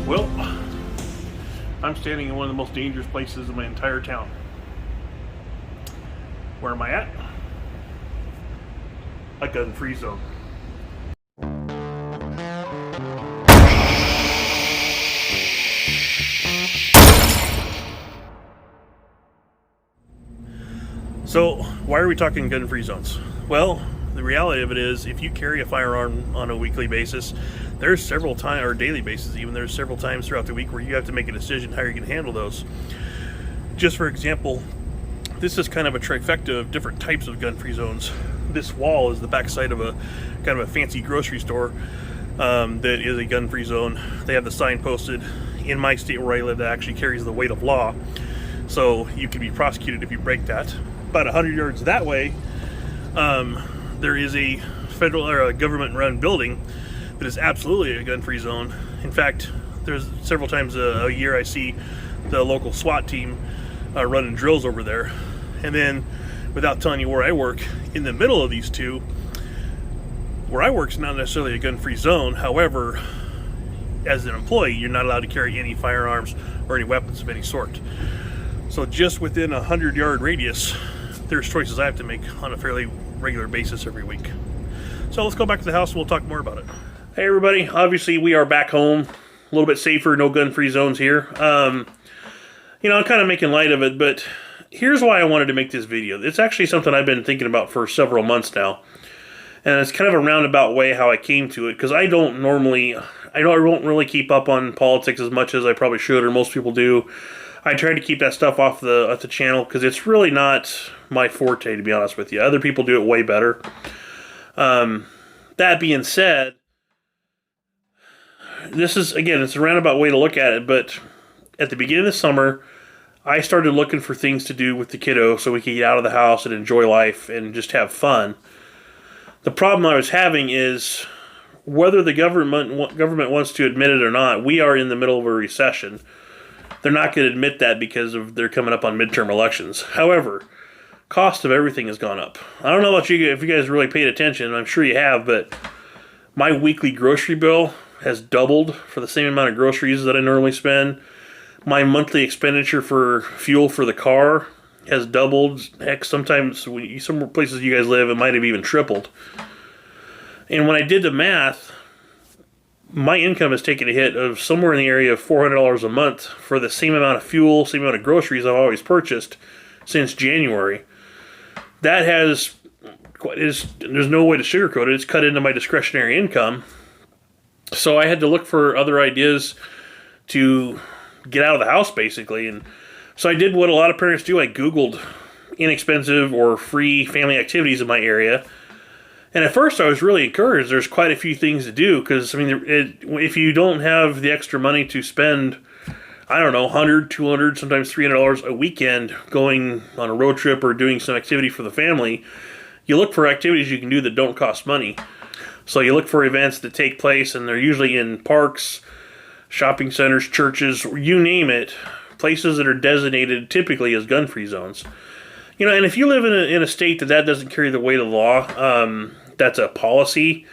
Well, I'm standing in one of the most dangerous places in my entire town. Where am I at? A gun-free zone. So, why are we talking gun-free zones? Well, the reality of it is, if you carry a firearm on a weekly basis, there's several times, or daily basis even, there's several times throughout the week where you have to make a decision how you're going to handle those. Just for example, this is kind of a trifecta of different types of gun-free zones. This wall is the backside of a kind of a fancy grocery store that is a gun-free zone. They have the sign posted. In my state where I live, that actually carries the weight of law, so you can be prosecuted if you break that. About 100 yards that way, there is a federal or a government-run building that is absolutely a gun-free zone. In fact, there's several times a year I see the local SWAT team running drills over there. And then, without telling you where I work, in the middle of these two, where I work is not necessarily a gun-free zone. However, as an employee, you're not allowed to carry any firearms or any weapons of any sort. So just within a 100-yard radius, there's choices I have to make on a fairly regular basis every week. So let's go back to the house and we'll talk more about it. Hey everybody, obviously we are back home, a little bit safer, no gun-free zones here. I'm kind of making light of it, but here's why I wanted to make this video. It's actually something I've been thinking about for several months now. And it's kind of a roundabout way how I came to it, because I don't really keep up on politics as much as I probably should, or most people do. I try to keep that stuff off the channel because it's really not my forte, to be honest with you. Other people do it way better. That being said, this is, again, it's a roundabout way to look at it, but at the beginning of the summer, I started looking for things to do with the kiddo so we could get out of the house and enjoy life and just have fun. The problem I was having is, whether the government wants to admit it or not, we are in the middle of a recession. They're not going to admit that because they're coming up on midterm elections. However, cost of everything has gone up. I don't know about you, if you guys really paid attention. I'm sure you have, but my weekly grocery bill has doubled for the same amount of groceries that I normally spend. My monthly expenditure for fuel for the car has doubled. Heck, sometimes some places you guys live, it might have even tripled. And when I did the math, my income has taken a hit of somewhere in the area of $400 a month for the same amount of fuel, same amount of groceries I've always purchased since January. That there's no way to sugarcoat it. It's cut into my discretionary income. So I had to look for other ideas to get out of the house, basically. And so I did what a lot of parents do. I Googled inexpensive or free family activities in my area. And at first I was really encouraged. There's quite a few things to do because, I mean, if you don't have the extra money to spend, I don't know, $100, $200, sometimes $300 a weekend going on a road trip or doing some activity for the family, you look for activities you can do that don't cost money. So you look for events that take place, and they're usually in parks, shopping centers, churches, you name it, places that are designated typically as gun-free zones. And if you live in a state that doesn't carry the weight of law, that's a policy.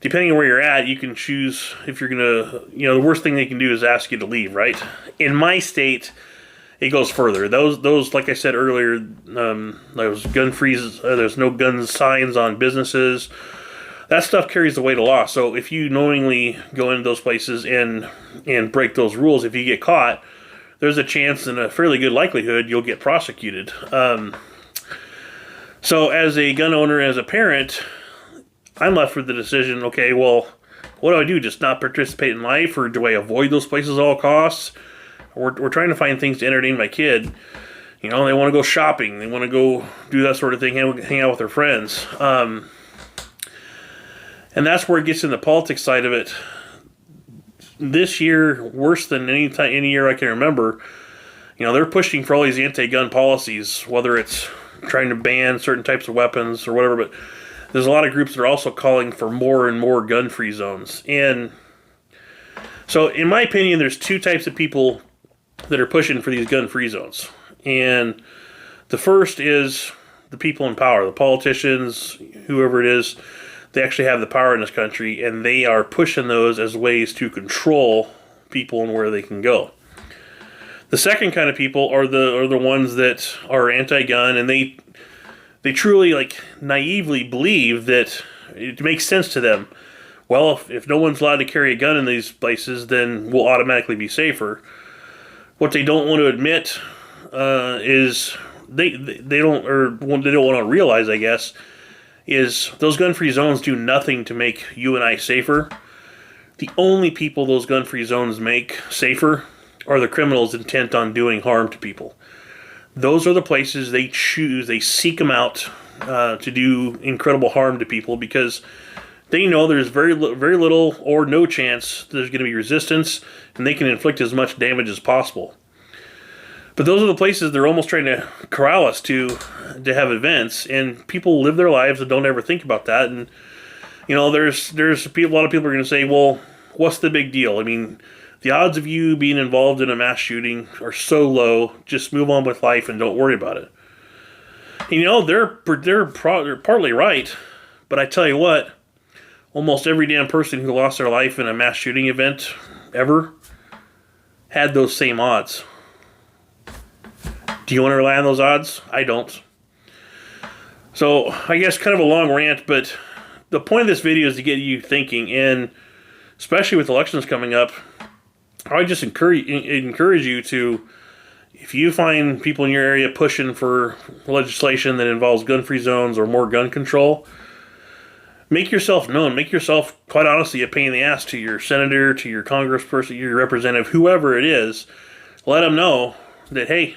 Depending on where you're at, you can choose if you're going to, the worst thing they can do is ask you to leave, right? In my state, it goes further. Those, like I said earlier, those gun-free, there's no gun signs on businesses. That stuff carries the weight of law. So if you knowingly go into those places and break those rules, if you get caught, there's a chance and a fairly good likelihood you'll get prosecuted. So as a gun owner, as a parent, I'm left with the decision, okay, well, what do I do? Just not participate in life, or do I avoid those places at all costs? We're trying to find things to entertain my kid. They want to go shopping. They want to go do that sort of thing, hang out with their friends. And that's where it gets in the politics side of it. This year, worse than any year I can remember, they're pushing for all these anti-gun policies, whether it's trying to ban certain types of weapons or whatever, but there's a lot of groups that are also calling for more and more gun-free zones. And so, in my opinion, there's two types of people that are pushing for these gun-free zones. And the first is the people in power, the politicians, whoever it is. They actually have the power in this country, and they are pushing those as ways to control people and where they can go. The second kind of people are the ones that are anti-gun, and they truly, like, naively believe that it makes sense to them. Well, if no one's allowed to carry a gun in these places, then we'll automatically be safer. What they don't want to admit is they don't want to realize, I guess, is those gun-free zones do nothing to make you and I safer. The only people those gun-free zones make safer are the criminals intent on doing harm to people. Those are the places they choose. They seek them out to do incredible harm to people because they know there's very little or no chance there's going to be resistance, and they can inflict as much damage as possible. But those are the places they're almost trying to corral us to have events, and people live their lives and don't ever think about that. And you know, there's people, a lot of people are going to say, well, what's the big deal? I mean, the odds of you being involved in a mass shooting are so low. Just move on with life and don't worry about it. And, you know, they're partly right, but I tell you what, almost every damn person who lost their life in a mass shooting event ever had those same odds. Do you want to rely on those odds? I don't. So, I guess kind of a long rant, but the point of this video is to get you thinking, and especially with elections coming up, I would just encourage you to, if you find people in your area pushing for legislation that involves gun-free zones or more gun control, make yourself known. Make yourself, quite honestly, a pain in the ass to your senator, to your congressperson, your representative, whoever it is. Let them know that, hey,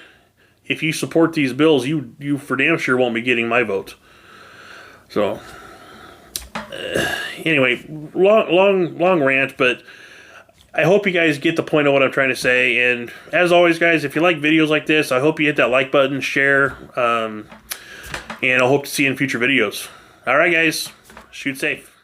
if you support these bills, you for damn sure won't be getting my vote. So, anyway, long rant, but I hope you guys get the point of what I'm trying to say. And as always, guys, if you like videos like this, I hope you hit that like button, share, and I hope to see you in future videos. All right, guys, shoot safe.